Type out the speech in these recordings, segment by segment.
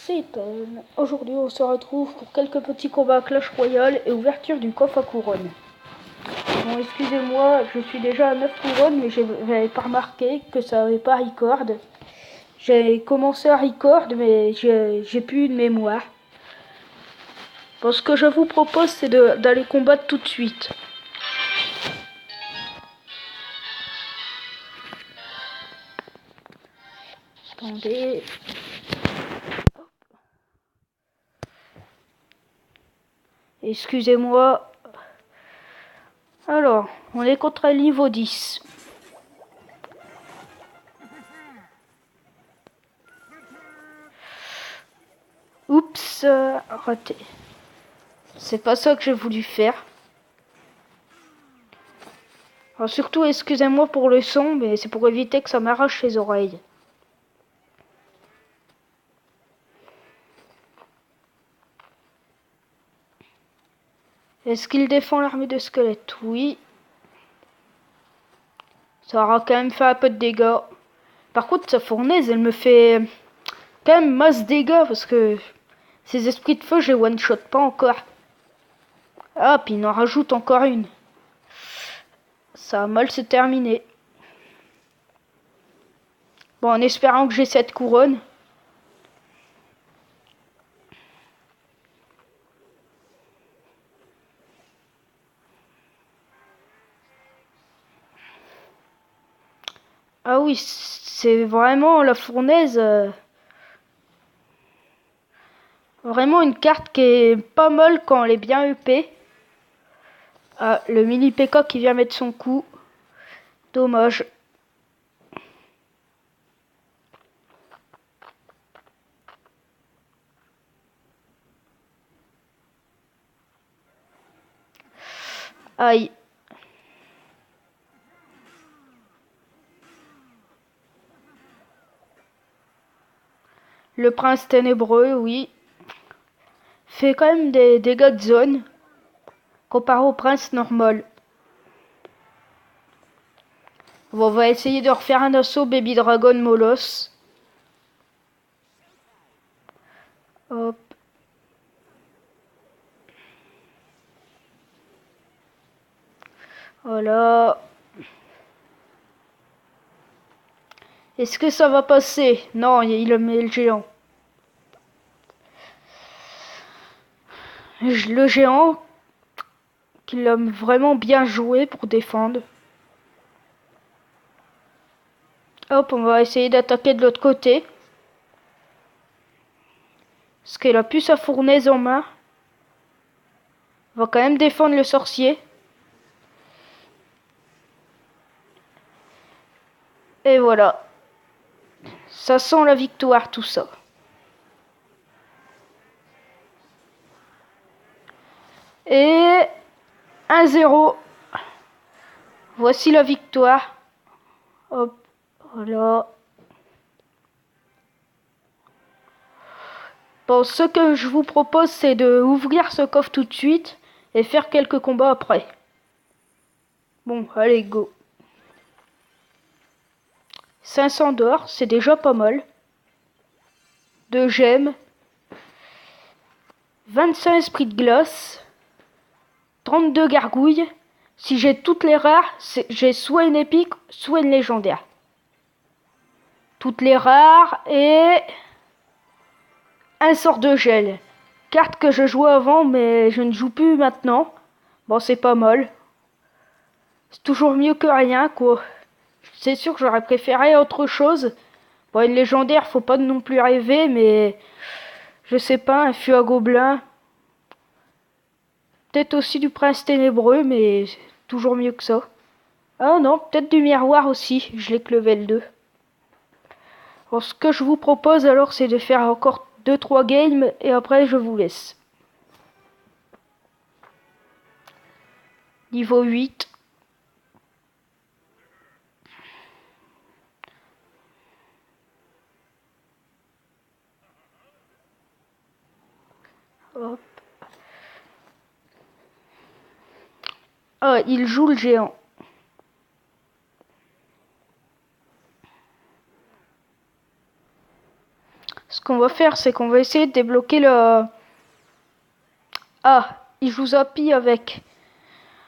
c'est aujourd'hui on se retrouve pour quelques petits combats Clash Royale et ouverture du coffre à couronne. Bon, excusez-moi, je suis déjà à 9 couronnes, mais j'avais pas remarqué que ça avait pas record. J'ai commencé à record, mais j'ai plus de mémoire. Bon, ce que je vous propose, c'est d'aller combattre tout de suite. Attendez. Excusez-moi. Alors, on est contre le niveau 10. Oups, raté. C'est pas ça que j'ai voulu faire. Alors surtout, excusez-moi pour le son, mais c'est pour éviter que ça m'arrache les oreilles. Est-ce qu'il défend l'armée de squelettes? Oui. Ça aura quand même fait un peu de dégâts. Par contre, sa fournaise, elle me fait quand même masse dégâts parce que ces esprits de feu, je les one-shot pas encore. Ah, puis il en rajoute encore une. Ça va mal se terminer. Bon, en espérant que j'ai cette couronne. Ah oui, c'est vraiment la fournaise. Vraiment une carte qui est pas mal quand elle est bien EP. Ah, le mini PK qui vient mettre son coup. Dommage. Aïe. Le prince ténébreux, oui. Fait quand même des dégâts de zone. Comparé au prince normal. Bon, on va essayer de refaire un assaut Baby Dragon Molos. Hop. Voilà. Est-ce que ça va passer? Non, il a mis le géant. Le géant, qu'il a vraiment bien joué pour défendre. Hop, on va essayer d'attaquer de l'autre côté. Parce qu'il a plus sa fournaise en main. On va quand même défendre le sorcier. Et voilà. Ça sent la victoire tout ça. Et 1-0. Voici la victoire. Hop, voilà. Bon, ce que je vous propose, c'est de ouvrir ce coffre tout de suite et faire quelques combats après. Bon, allez, go. 500 d'or, c'est déjà pas mal. 2 gemmes. 25 esprits de glace. 32 gargouilles. Si j'ai toutes les rares, j'ai soit une épique, soit une légendaire. Toutes les rares et un sort de gel. Carte que je jouais avant, mais je ne joue plus maintenant. Bon, c'est pas mal. C'est toujours mieux que rien, quoi. C'est sûr que j'aurais préféré autre chose. Bon, une légendaire, faut pas non plus rêver, mais je sais pas, un fût à gobelin. Peut-être aussi du prince ténébreux, mais toujours mieux que ça. Ah non, peut-être du miroir aussi, je l'ai que level 2. Bon, ce que je vous propose alors, c'est de faire encore 2-3 games et après je vous laisse. Niveau 8. Hop. Ah, il joue le géant. Ce qu'on va faire, c'est qu'on va essayer de débloquer le... Ah, il joue Zappy avec.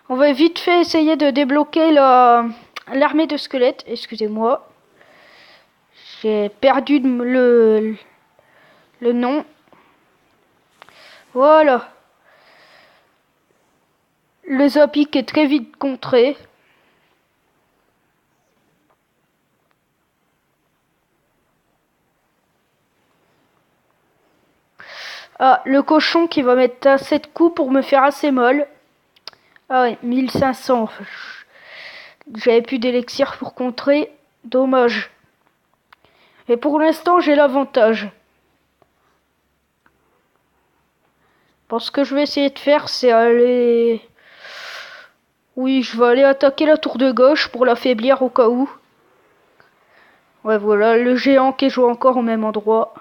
On va vite fait essayer de débloquer l'armée de squelettes. Excusez-moi. J'ai perdu le nom. Voilà. Le Zappy qui est très vite contré. Ah, le cochon qui va mettre assez de coups pour me faire assez molle. Ah ouais, 1500. J'avais plus d'élixir pour contrer. Dommage. Et pour l'instant, j'ai l'avantage. Bon, ce que je vais essayer de faire, c'est aller... Oui, je vais aller attaquer la tour de gauche pour l'affaiblir au cas où. Ouais, voilà, le géant qui joue encore au même endroit.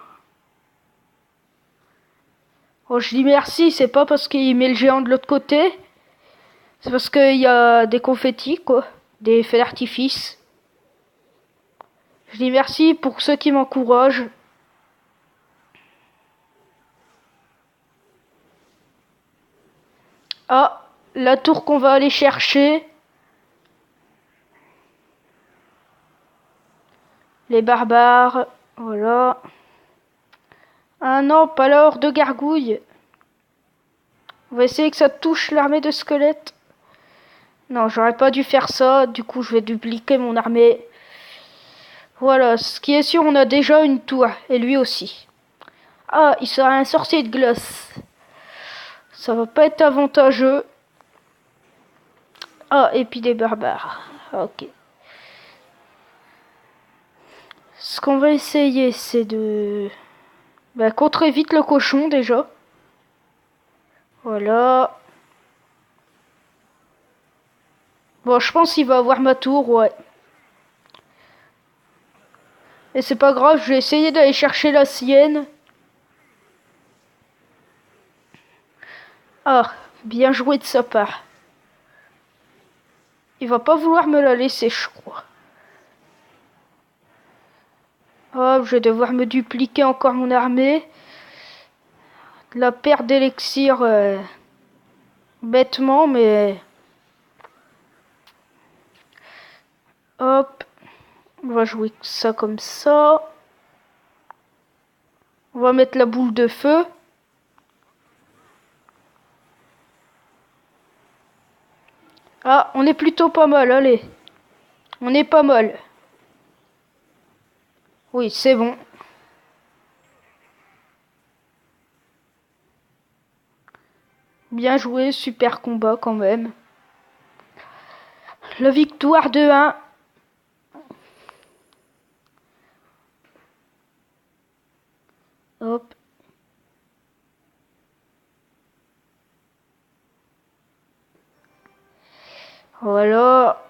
Oh, je dis merci, c'est pas parce qu'il met le géant de l'autre côté. C'est parce qu'il y a des confettis, quoi. Des feux d'artifice. Je dis merci pour ceux qui m'encouragent. Ah, la tour qu'on va aller chercher. Les barbares, voilà. Ah non, pas la horde de gargouilles. On va essayer que ça touche l'armée de squelettes. Non, j'aurais pas dû faire ça. Du coup, je vais dupliquer mon armée. Voilà, ce qui est sûr, on a déjà une tour. Et lui aussi. Ah, il sera un sorcier de glace. Ça va pas être avantageux. Ah, et puis des barbares. Ok. Ce qu'on va essayer, c'est de... contrer vite le cochon, déjà. Voilà. Bon, je pense qu'il va avoir ma tour, ouais. Et c'est pas grave, je vais essayer d'aller chercher la sienne. Ah, bien joué de sa part. Il va pas vouloir me la laisser, je crois. Hop, je vais devoir me dupliquer encore mon armée. La perte d'élixir, bêtement, mais... Hop, on va jouer ça comme ça. On va mettre la boule de feu. Ah, on est plutôt pas mal, allez. On est pas mal. Oui, c'est bon. Bien joué, super combat quand même. La victoire 2-1. Hop. Voilà.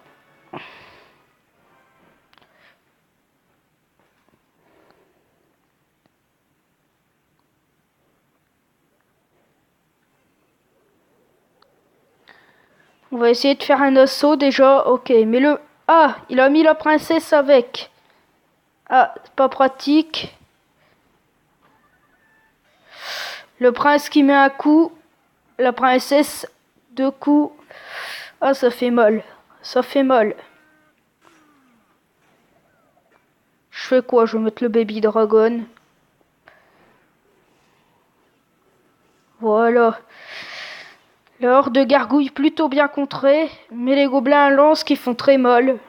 On va essayer de faire un assaut déjà. Ok, mais le... Ah, il a mis la princesse avec. Ah, c'est pas pratique. Le prince qui met un coup. La princesse, deux coups. Ah, ça fait mal. Ça fait mal. Je fais quoi? Je vais mettre le baby dragon. Voilà. La horde de gargouilles plutôt bien contrée, mais les gobelins lancent qui font très mal.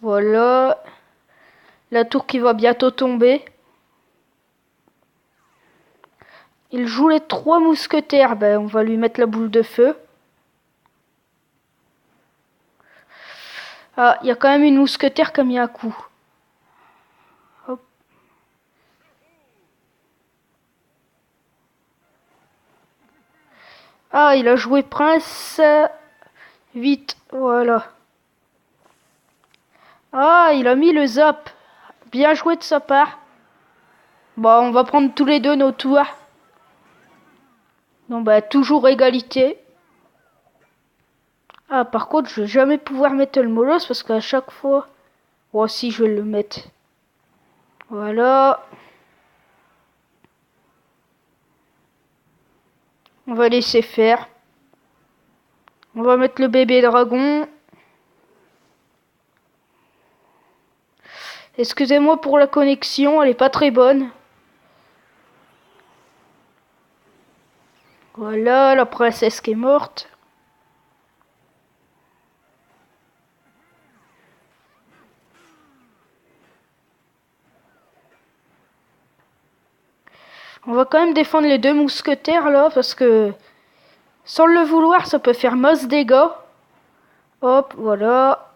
Voilà. La tour qui va bientôt tomber. Il joue les 3 mousquetaires. On va lui mettre la boule de feu. Ah, il y a quand même une mousquetaire qui a mis un coup. Hop. Ah, il a joué prince. Vite, voilà. Ah, il a mis le zap. Bien joué de sa part. Bon, on va prendre tous les deux nos tours. Donc, toujours égalité. Ah, par contre, je vais jamais pouvoir mettre le molosse parce qu'à chaque fois... Oh, si, je vais le mettre. Voilà. On va laisser faire. On va mettre le bébé dragon. Excusez-moi pour la connexion, elle est pas très bonne. Voilà, la princesse qui est morte. On va quand même défendre les deux mousquetaires là, parce que sans le vouloir, ça peut faire masse dégâts. Hop, voilà.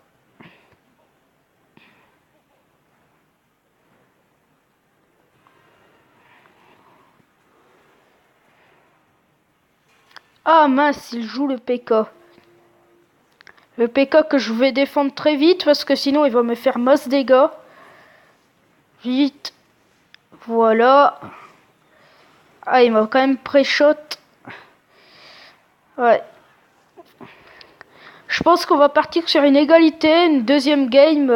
Ah mince, il joue le PK. Le PK que je vais défendre très vite, parce que sinon il va me faire masse dégâts. Vite. Voilà. Ah, il m'a quand même pré-shot. Ouais. Je pense qu'on va partir sur une égalité, une deuxième game,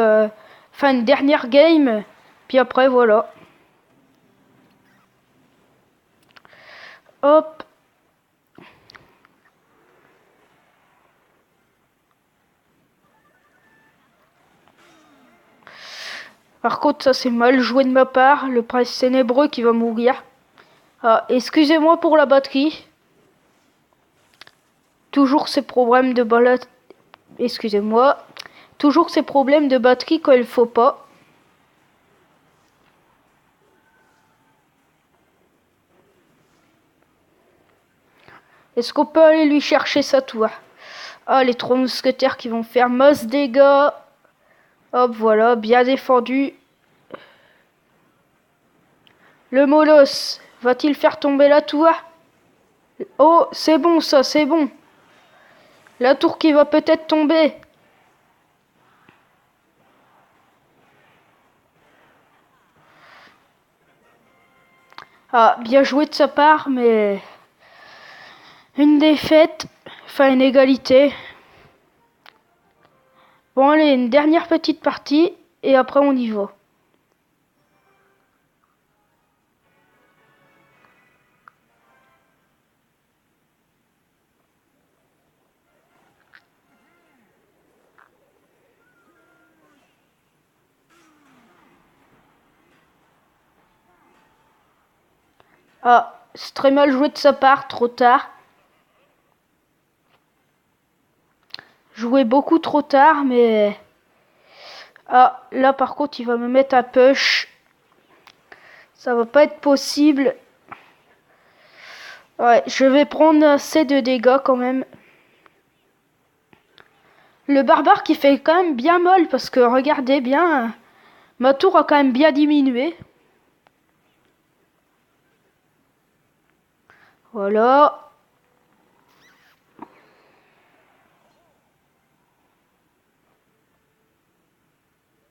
enfin une dernière game, puis après voilà. Hop. Par contre, ça c'est mal joué de ma part, le prince ténébreux qui va mourir. Ah, excusez-moi pour la batterie. Toujours ces problèmes de balade. Excusez-moi. Toujours ces problèmes de batterie quand il faut pas. Est-ce qu'on peut aller lui chercher sa tour? Ah, les trois mousquetaires qui vont faire masse dégâts. Hop, voilà, bien défendu. Le molosse, va-t-il faire tomber la tour? Oh, c'est bon ça, c'est bon. La tour qui va peut-être tomber. Ah, bien joué de sa part, mais... Une défaite, enfin une égalité. Bon, allez, une dernière petite partie, et après on y va. Ah, c'est très mal joué de sa part, trop tard. Joué beaucoup trop tard, mais... Ah, là par contre, il va me mettre un push. Ça va pas être possible. Ouais, je vais prendre assez de dégâts quand même. Le barbare qui fait quand même bien mal, parce que regardez bien, ma tour a quand même bien diminué. Voilà.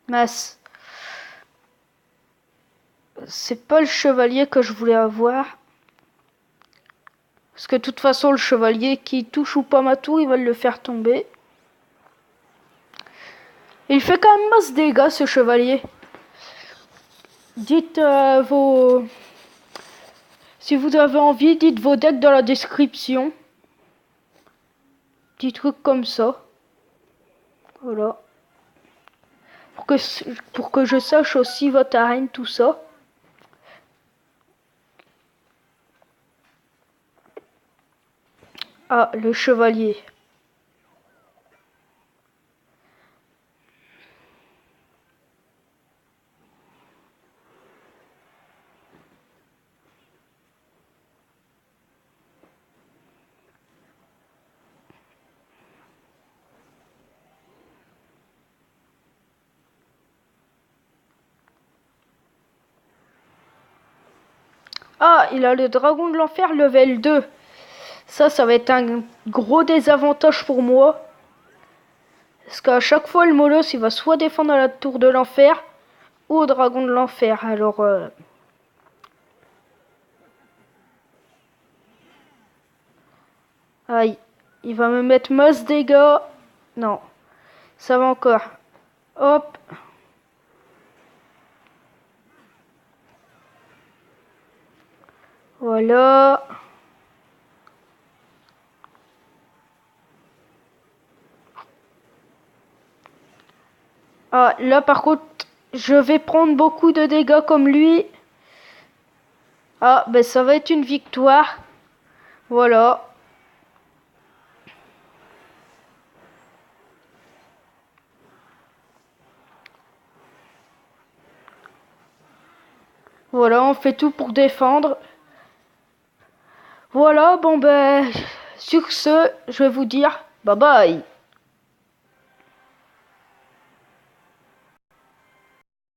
Mas, c'est pas le chevalier que je voulais avoir. Parce que de toute façon, le chevalier qui touche ou pas ma tour, il va le faire tomber. Il fait quand même masse dégâts, ce chevalier. Dites vos... Si vous avez envie, dites vos decks dans la description. Des trucs comme ça. Voilà. Pour que je sache aussi votre arène, tout ça. Ah, le chevalier. Ah, il a le dragon de l'enfer level 2. Ça va être un gros désavantage pour moi. Parce qu'à chaque fois, le Moloss, il va soit défendre à la tour de l'enfer, ou au dragon de l'enfer. Alors... Aïe. Il va me mettre masse dégâts. Non, ça va encore. Hop. Voilà. Ah, là par contre, je vais prendre beaucoup de dégâts comme lui. Ah, ben ça va être une victoire. Voilà. Voilà, on fait tout pour défendre. Voilà, bon ben, sur ce, je vais vous dire bye bye.